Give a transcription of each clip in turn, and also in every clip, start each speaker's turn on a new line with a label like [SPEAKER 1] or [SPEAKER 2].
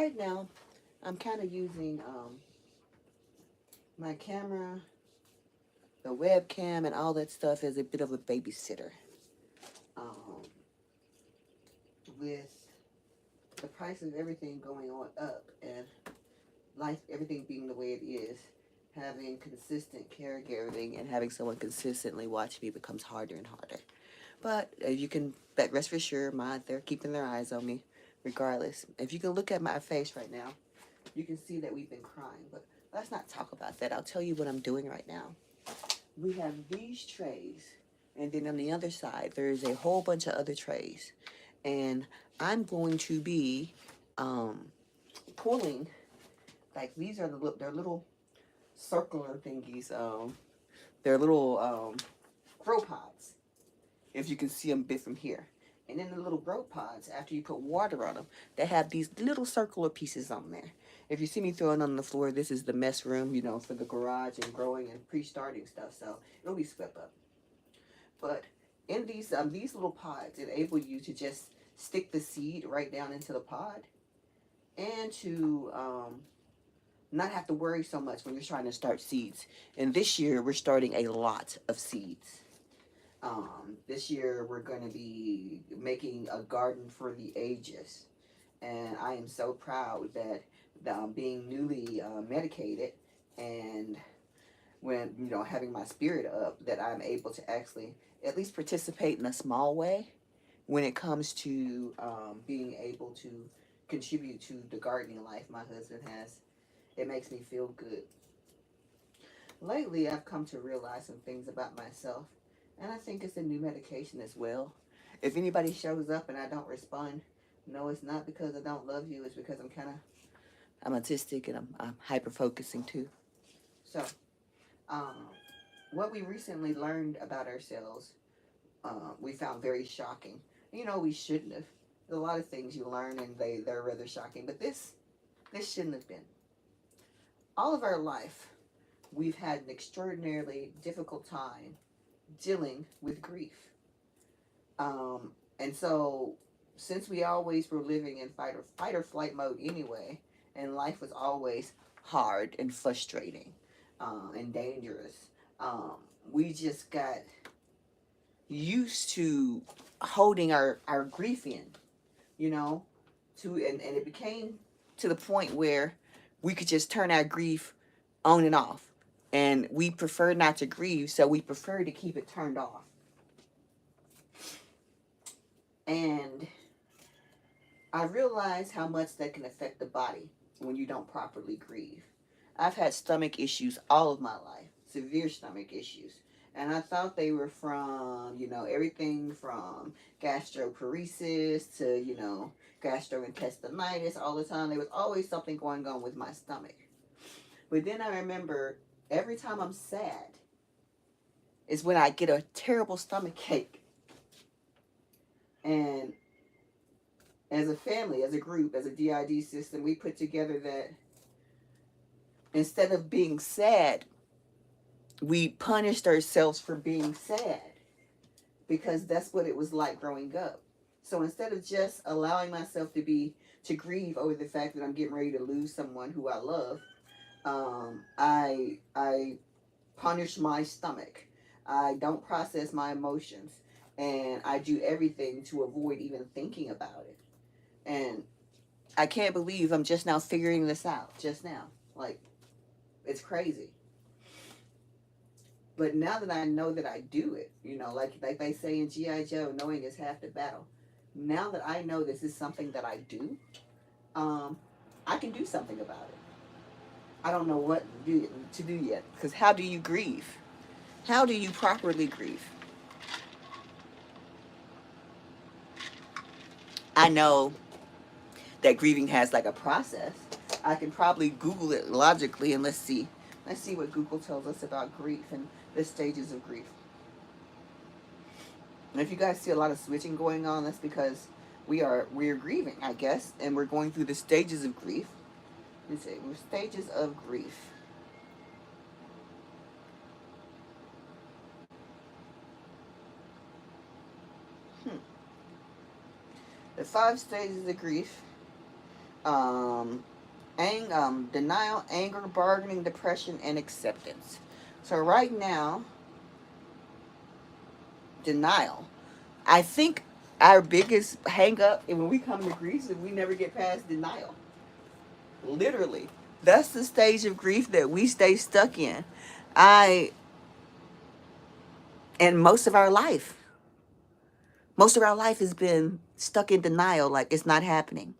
[SPEAKER 1] right now, I'm kind of using my camera, the webcam, and all that stuff as a bit of a babysitter. Um, with the price of everything going on up and life, everything being the way it is, having consistent caregiving and having someone consistently watch me becomes harder and harder. But you can bet rest assured, they're keeping their eyes on me, regardless. If you can look at my face right now, you can see that we've been crying. But let's not talk about that. I'll tell you what I'm doing right now. We have these trays, and then on the other side, there's a whole bunch of other trays. And I'm going to be um, pulling, like these are they're little circular thingies. They're little grow pods, if you can see them a bit from here. And in the little grow pods, after you put water on them, they have these little circular pieces on there. If you see me throwing on the floor, this is the mess room, for the garage and growing and pre-starting stuff. So it'll be swept up. But in these little pods enable you to just stick the seed right down into the pod and to not have to worry so much when you're trying to start seeds. And this year, we're starting a lot of seeds. This year we're going to be making a garden for the ages, and I am so proud that being newly medicated and when having my spirit up, that I'm able to actually at least participate in a small way when it comes to being able to contribute to the gardening life my husband has. It makes me feel good. Lately, I've come to realize some things about myself, and I think it's a new medication as well. If anybody shows up and I don't respond, no, it's not because I don't love you. It's because I'm autistic and I'm hyper focusing too. So, um, what we recently learned about ourselves, we found very shocking. We shouldn't have. There's a lot of things you learn and they're rather shocking, but this shouldn't have been. All of our life, we've had an extraordinarily difficult time dealing with grief. And so, since we always were living in fight or flight mode anyway, and life was always hard and frustrating and dangerous, we just got used to holding our grief in, you know, and it became to the point where we could just turn our grief on and off. And we prefer not to grieve, so we prefer to keep it turned off. And I realize how much that can affect the body when you don't properly grieve. I've had stomach issues all of my life, severe stomach issues. And I thought they were from, everything from gastroparesis to, gastrointestinitis all the time. There was always something going on with my stomach. But then I remember every time I'm sad is when I get a terrible stomach ache. And as a family, as a group, as a DID system, we put together that instead of being sad, we punished ourselves for being sad because that's what it was like growing up. So instead of just allowing myself to grieve over the fact that I'm getting ready to lose someone who I love, I punish my stomach. I don't process my emotions, and I do everything to avoid even thinking about it. And I can't believe I'm just now figuring this out just now. Like, it's crazy. But now that I know that I do it, like they say in G.I. Joe, knowing is half the battle. Now that I know this is something that I do, I can do something about it. I don't know what to do yet. Because how do you grieve? How do you properly grieve? I know that grieving has like a process. I can probably Google it logically and let's see. Let's see what Google tells us about grief and the stages of grief. And if you guys see a lot of switching going on, that's because we're grieving, I guess, and we're going through the stages of grief. Let's see, we're stages of grief. The 5 stages of grief Um, Denial, anger, bargaining, depression, and acceptance. So right now, denial. I think our biggest hang up when we come to grief is we never get past denial. Literally. That's the stage of grief that we stay stuck in. I and most of our life has been stuck in denial, like it's not happening.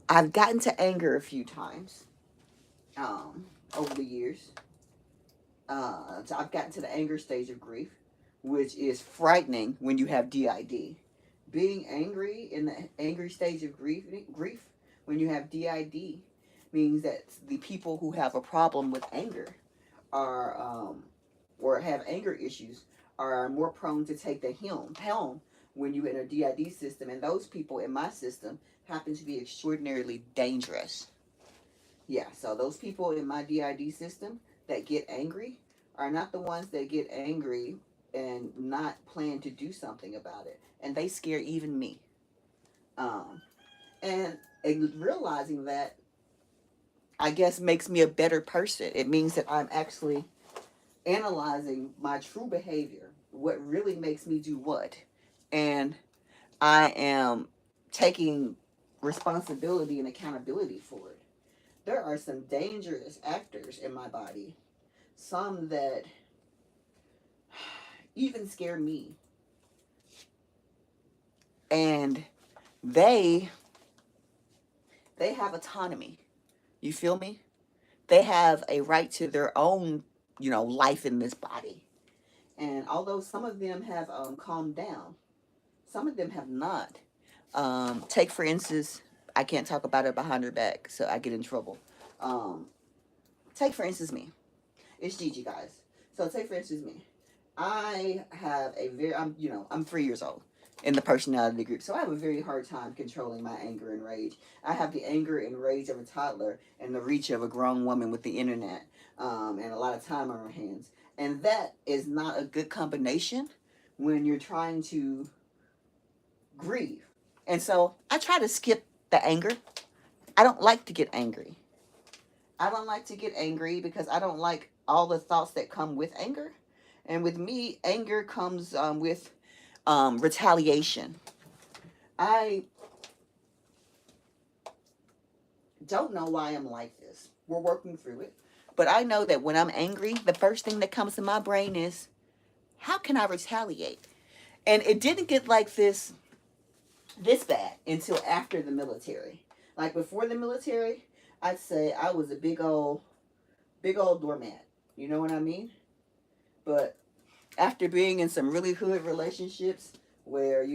[SPEAKER 1] I've gotten to anger a few times over the years. So I've gotten to the anger stage of grief, which is frightening when you have DID. Being angry in the angry stage of grief when you have DID means that the people who have a problem with anger are or have anger issues are more prone to take the helm when you're in a DID system, and those people in my system happen to be extraordinarily dangerous. Yeah, so those people in my DID system that get angry are not the ones that get angry and not plan to do something about it, and they scare even me. Um, and realizing that, I guess, makes me a better person. It means that I'm actually analyzing my true behavior, what really makes me do what, and I am taking responsibility and accountability for it. There are some dangerous actors in my body, some that even scare me, and they they have autonomy. You feel me? They have a right to their own, life in this body. And although some of them have calmed down, some of them have not. Take for instance, I can't talk about it behind her back, so I get in trouble. Um, Take for instance me. It's Gigi, guys. So take for instance me. I have a very, I'm 3 years old in the personality group, so I have a very hard time controlling my anger and rage. I have the anger and rage of a toddler and the reach of a grown woman with the internet, and a lot of time on her hands. And that is not a good combination when you're trying to grieve. And so I try to skip the anger. I don't like to get angry. I don't like to get angry because I don't like all the thoughts that come with anger. And with me, anger comes with retaliation. I don't know why I'm like this. We're working through it. But I know that when I'm angry, the first thing that comes to my brain is, how can I retaliate? And it didn't get like this bad until after the military. Like before the military, I'd say I was a big old doormat. You know what I mean? But after being in some really hood relationships where,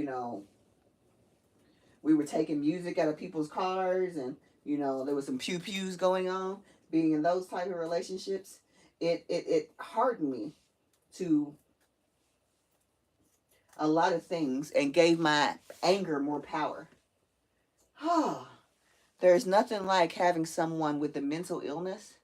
[SPEAKER 1] we were taking music out of people's cars and, there was some pew pews going on, being in those type of relationships, it hardened me to a lot of things and gave my anger more power. There's nothing like having someone with a mental illness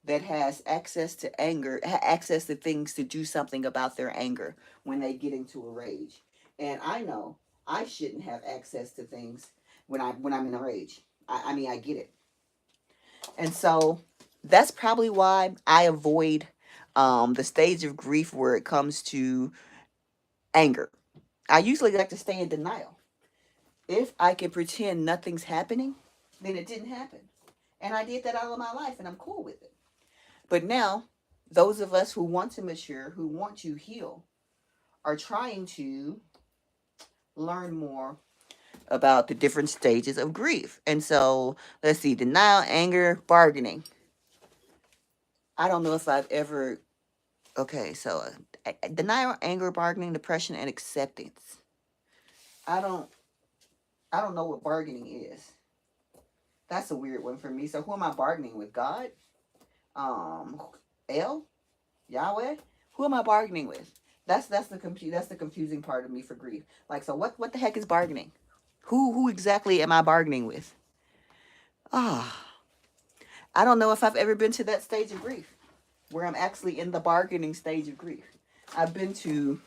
[SPEAKER 1] that has access to anger, access to things to do something about their anger when they get into a rage. And I know I shouldn't have access to things when I'm in a rage. I mean, I get it. And so that's probably why I avoid the stage of grief where it comes to anger. I usually like to stay in denial. If I can pretend nothing's happening, then it didn't happen. And I did that all of my life, and I'm cool with it. But now, those of us who want to mature, who want to heal, are trying to learn more about the different stages of grief. And so, let's see, denial, anger, bargaining. I don't know if I've ever. Okay, so denial, anger, bargaining, depression, and acceptance. I don't. I don't know what bargaining is. That's a weird one for me. So who am I bargaining with? God? Um, El? Yahweh? Who am I bargaining with? That's the confusing part of me for grief. Like, so what the heck is bargaining? Who exactly am I bargaining with? Ah, I don't know if I've ever been to that stage of grief where I'm actually in the bargaining stage of grief. I've been to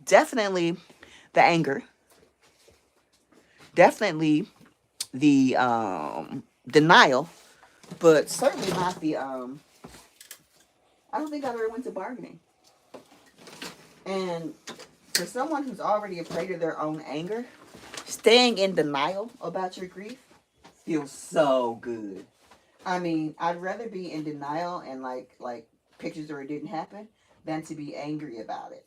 [SPEAKER 1] definitely the anger, definitely the denial, but certainly not the I don't think I've ever went to bargaining. And for someone who's already afraid of their own anger, staying in denial about your grief feels so good. I mean, I'd rather be in denial and like pictures where it didn't happen than to be angry about it.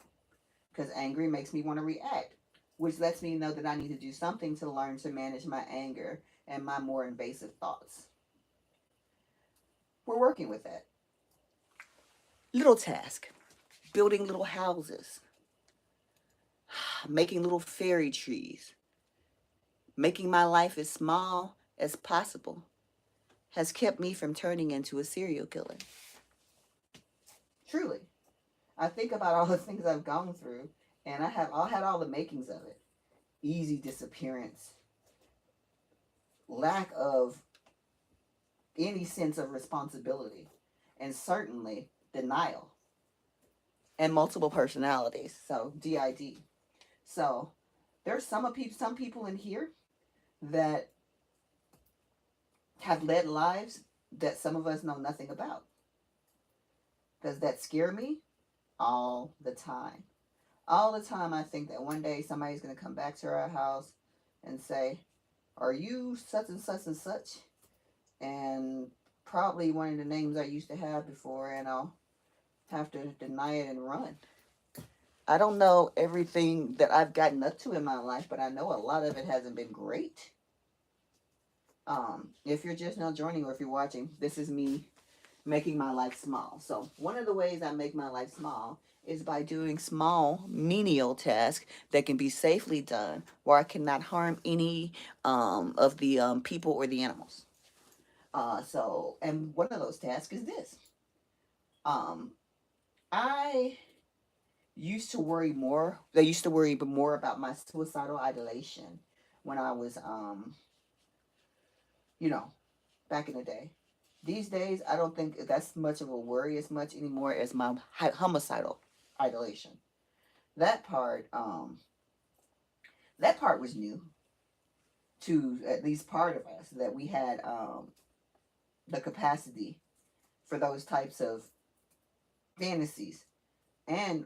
[SPEAKER 1] Because angry makes me want to react, which lets me know that I need to do something to learn to manage my anger and my more invasive thoughts. We're working with that. Little task: building little houses, making little fairy trees, making my life as small as possible has kept me from turning into a serial killer. Truly. I think about all the things I've gone through, and I had all the makings of it. Easy disappearance, lack of any sense of responsibility, and certainly denial, and multiple personalities. So DID. So there's some people in here that have led lives that some of us know nothing about. Does that scare me? All the time. All the time I think that one day somebody's going to come back to our house and say, "Are you such and such and such?" And probably one of the names I used to have before, and I'll have to deny it and run. I don't know everything that I've gotten up to in my life, but I know a lot of it hasn't been great. If you're just now joining or if you're watching, this is me making my life small. So one of the ways I make my life small is by doing small menial tasks that can be safely done where I cannot harm any of the people or the animals. And one of those tasks is this. Um, I used to worry more. I used to worry more about my suicidal ideation when I was, you know, back in the day. These days, I don't think that's much of a worry as much anymore as my homicidal idolation. That part, um, that part was new to at least part of us that we had the capacity for those types of fantasies, and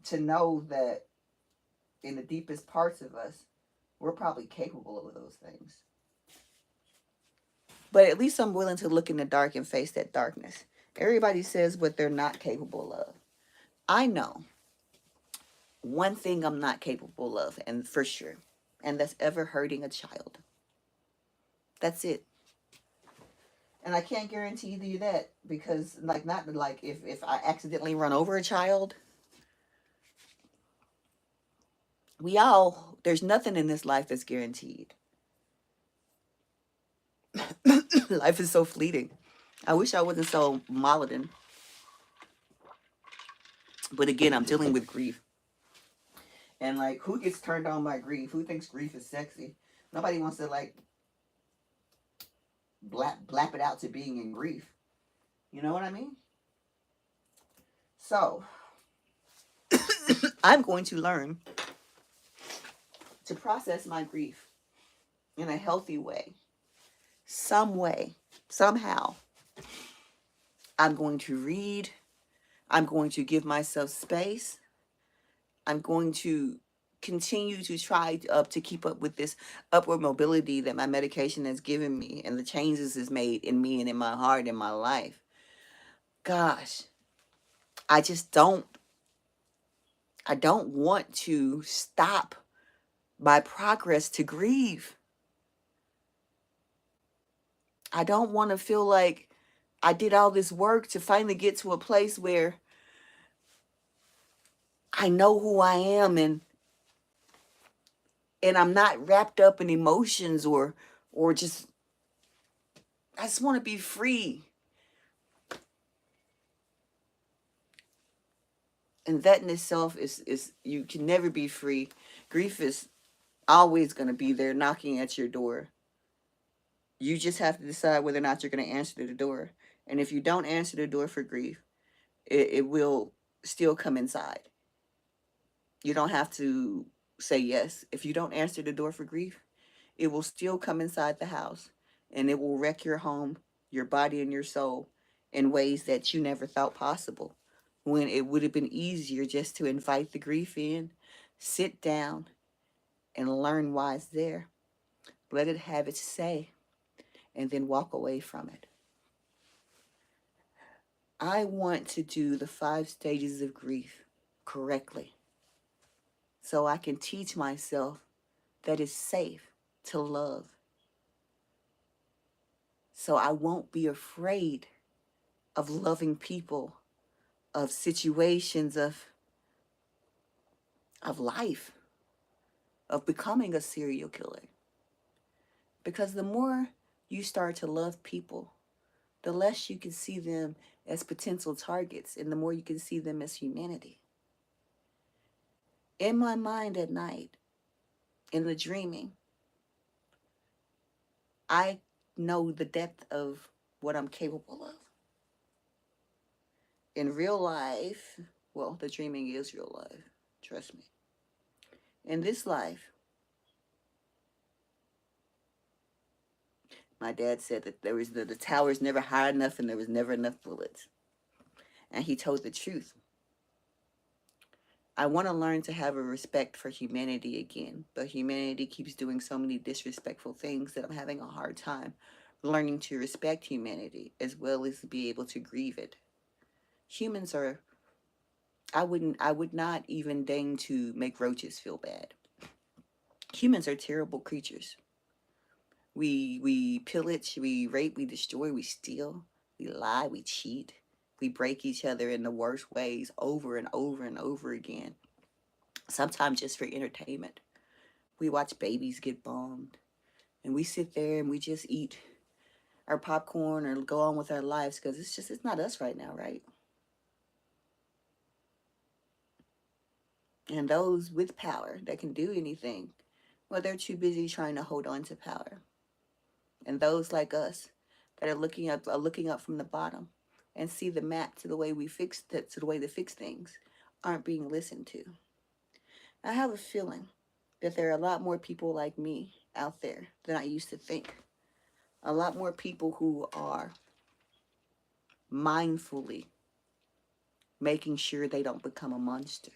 [SPEAKER 1] to know that in the deepest parts of us, we're probably capable of those things. But at least I'm willing to look in the dark and face that darkness. Everybody says what they're not capable of. I know one thing I'm not capable of, and for sure, and that's ever hurting a child. That's it. And I can't guarantee you that because, like, not like if I accidentally run over a child, there's nothing in this life that's guaranteed. Life is so fleeting. I wish I wasn't so mollitin'. But again, I'm dealing with grief. And like, who gets turned on by grief? Who thinks grief is sexy? Nobody wants to like blap it out to being in grief. You know what I mean? So, I'm going to learn to process my grief in a healthy way. Some way, somehow. I'm going to read. I'm going to give myself space. I'm going to continue to try to keep up with this upward mobility that my medication has given me and the changes it's made in me and in my heart and my life. Gosh, I just I don't want to stop my progress to grieve. I don't want to feel like I did all this work to finally get to a place where I know who I am, and I'm not wrapped up in emotions or just I just want to be free. And that in itself is you can never be free. Grief is always going to be there knocking at your door. You just have to decide whether or not you're going to answer the door. And if you don't answer the door for grief, it will still come inside. You don't have to say yes. If you don't answer the door for grief, it will still come inside the house and it will wreck your home, your body, and your soul in ways that you never thought possible. When it would have been easier just to invite the grief in, sit down, and learn why it's there. Let it have its say, and then walk away from it. I want to do the 5 stages of grief correctly so I can teach myself that it's safe to love. So I won't be afraid of loving people, of situations, of life, of becoming a serial killer. Because the more you start to love people, the less you can see them as potential targets and the more you can see them as humanity. In my mind at night, in the dreaming, I know the depth of what I'm capable of. In real life, well, the dreaming is real life, trust me. In this life, my dad said that the tower's never high enough and there was never enough bullets. And he told the truth. I want to learn to have a respect for humanity again, but humanity keeps doing so many disrespectful things that I'm having a hard time learning to respect humanity as well as be able to grieve it. Humans are, I would not even deign to make roaches feel bad. Humans are terrible creatures. We pillage, we rape, we destroy, we steal, we lie, we cheat, we break each other in the worst ways over and over and over again. Sometimes just for entertainment. We watch babies get bombed, and we sit there and we just eat our popcorn or go on with our lives because it's not us right now, right? And those with power that can do anything, well, they're too busy trying to hold on to power. And those like us that are looking up from the bottom and see the map to the way we fix that, to the way to fix things, aren't being listened to. I have a feeling that there are a lot more people like me out there than I used to think. A lot more people who are mindfully making sure they don't become a monster.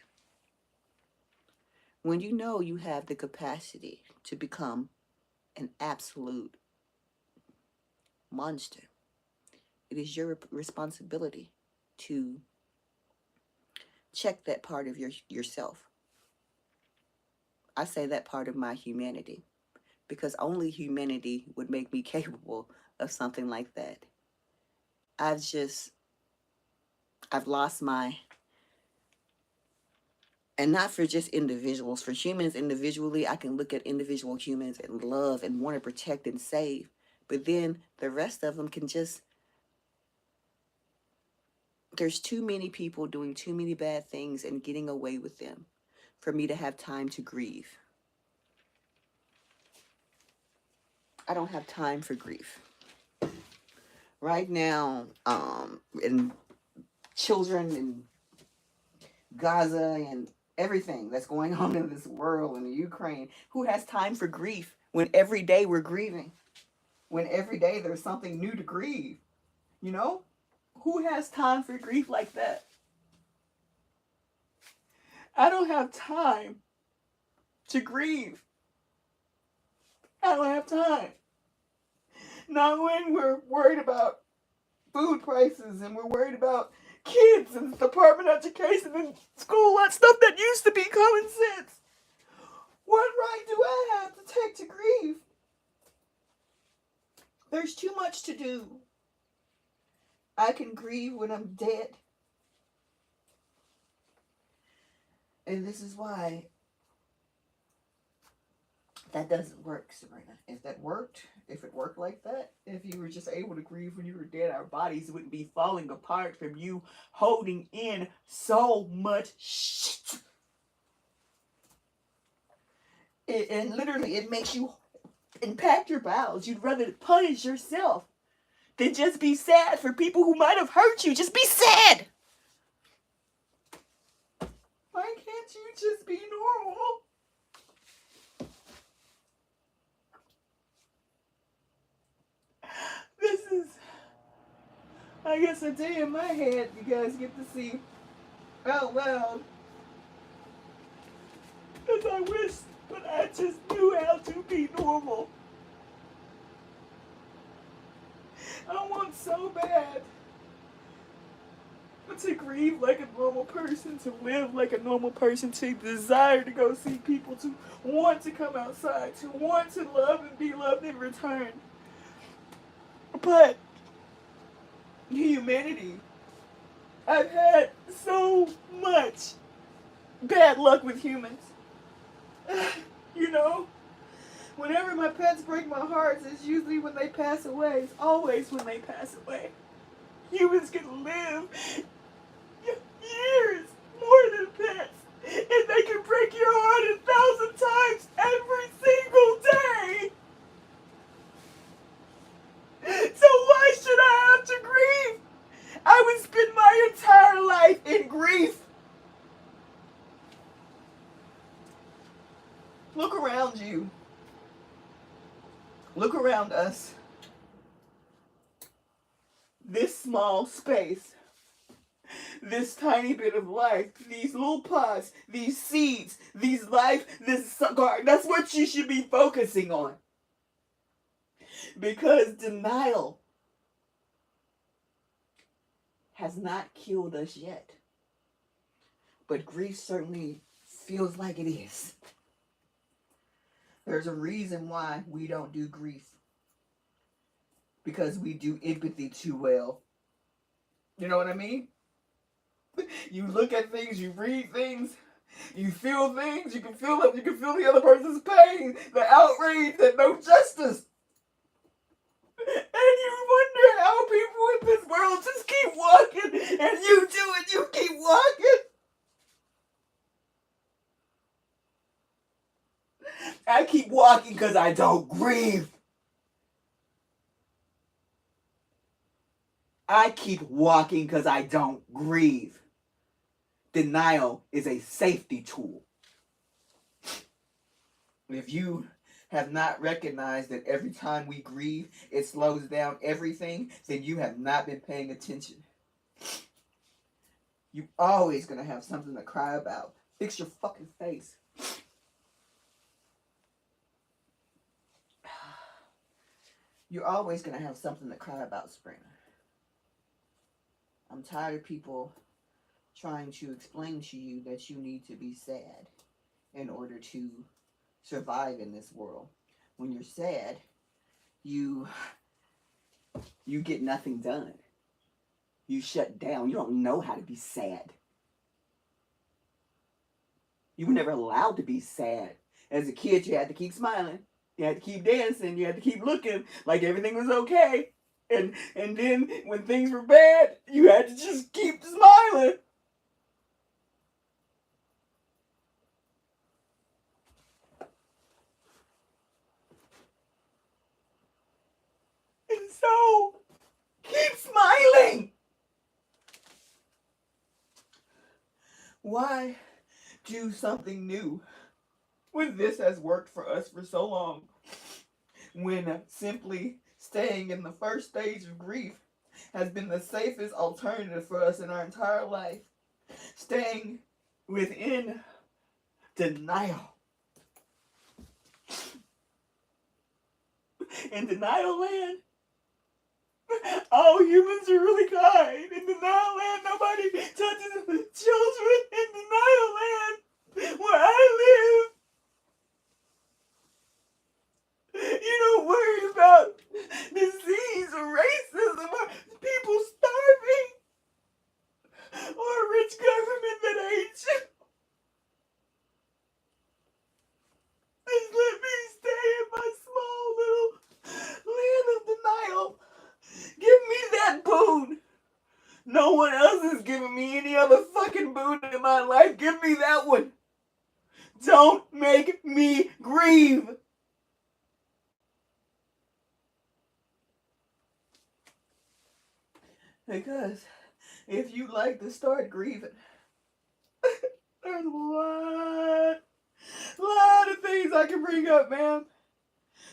[SPEAKER 1] When you know you have the capacity to become an absolute monster, it is your responsibility to check that part of yourself. I say that part of my humanity because only humanity would make me capable of something like that. I've lost my, and not for just individuals, for humans individually, I can look at individual humans and love and want to protect and save. But then the rest of them can just, there's too many people doing too many bad things and getting away with them for me to have time to grieve. I don't have time for grief. Right now, and children in Gaza and everything that's going on in this world and Ukraine, who has time for grief when every day we're grieving? When every day there's something new to grieve, you know? Who has time for grief like that? I don't have time to grieve. I don't have time. Not when we're worried about food prices and we're worried about kids and Department of Education and school, that stuff that used to be common sense. What right do I have to take to grieve? There's too much to do. I can grieve when I'm dead. And this is why that doesn't work, Sabrina. If it worked like that, if you were just able to grieve when you were dead, our bodies wouldn't be falling apart from you holding in so much shit. And literally, it makes you impact your bowels. You'd rather punish yourself than just be sad for people who might have hurt you. Just be sad. Why can't you just be normal?
[SPEAKER 2] I guess a day in my head you guys get to see out loud. Because I wish that I just knew how to be normal. I want so bad to grieve like a normal person, to live like a normal person, to desire to go see people, to want to come outside, to want to love and be loved in return. But humanity, I've had so much bad luck with humans. You know, whenever my pets break my heart, it's usually when they pass away. It's always when they pass away. Humans can live years more than pets, and they can break your heart 1,000 times every single day. So why should I have to grieve? I would spend my entire life in grief. Look around you. Look around us. This small space, this tiny bit of life, these little pods, these seeds, these life, this garden, that's what you should be focusing on. Because denial has not killed us yet. But grief certainly feels like it is. There's a reason why we don't do grief. Because we do empathy too well. You know what I mean? You look at things, you read things, you feel things, you can feel them, you can feel the other person's pain, the outrage, the no justice. And you wonder how people in this world just keep walking, and you do it, you keep walking. I keep walking because I don't grieve. I keep walking because I don't grieve. Denial is a safety tool. If you have not recognized that every time we grieve, it slows down everything, then you have not been paying attention. You're always going to have something to cry about. Fix your fucking face. You're always going to have something to cry about, Sabrina. I'm tired of people trying to explain to you that you need to be sad in order to survive in this world. When you're sad, you get nothing done. You shut down. You don't know how to be sad. You were never allowed to be sad. As a kid, you had to keep smiling. You had to keep dancing. You had to keep looking like everything was okay. And then when things were bad, you had to just keep smiling. And so, keep smiling. Why do something new when this has worked for us for so long? When simply staying in the first stage of grief has been the safest alternative for us in our entire life. Staying within denial. In denial land, all humans are really kind. In denial land, nobody touches children. In denial land, where I live, you don't worry about disease or racism or people starving or a rich government that hates you. Just let me stay in my small little land of denial. Give me that boon. No one else is giving me any other fucking boon in my life. Give me that one. Don't make me grieve. Because if you like to start grieving, there's a lot of things I can bring up, man.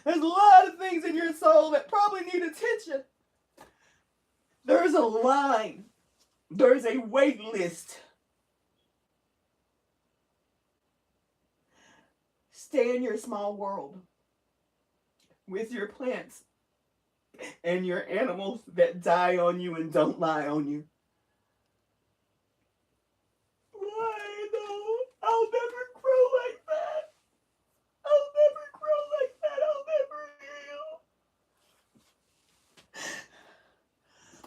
[SPEAKER 2] There's a lot of things in your soul that probably need attention. There's a line. There's a wait list. Stay in your small world with your plants and your animals that die on you and don't lie on you. Why though? I'll never grow like that. I'll never grow like that. I'll never heal.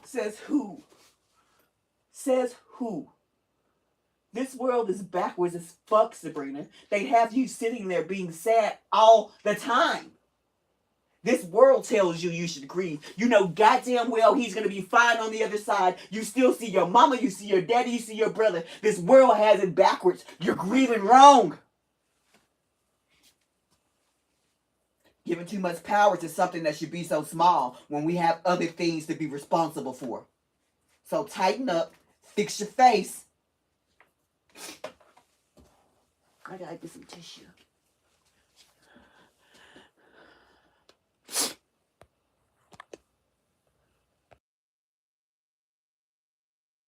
[SPEAKER 2] Says who? Says who? This world is backwards as fuck, Sabrina. They have you sitting there being sad all the time. This world tells you should grieve. You know goddamn well he's going to be fine on the other side. You still see your mama, you see your daddy, you see your brother. This world has it backwards. You're grieving wrong. Giving too much power to something that should be so small when we have other things to be responsible for. So tighten up, fix your face. I gotta get some tissue.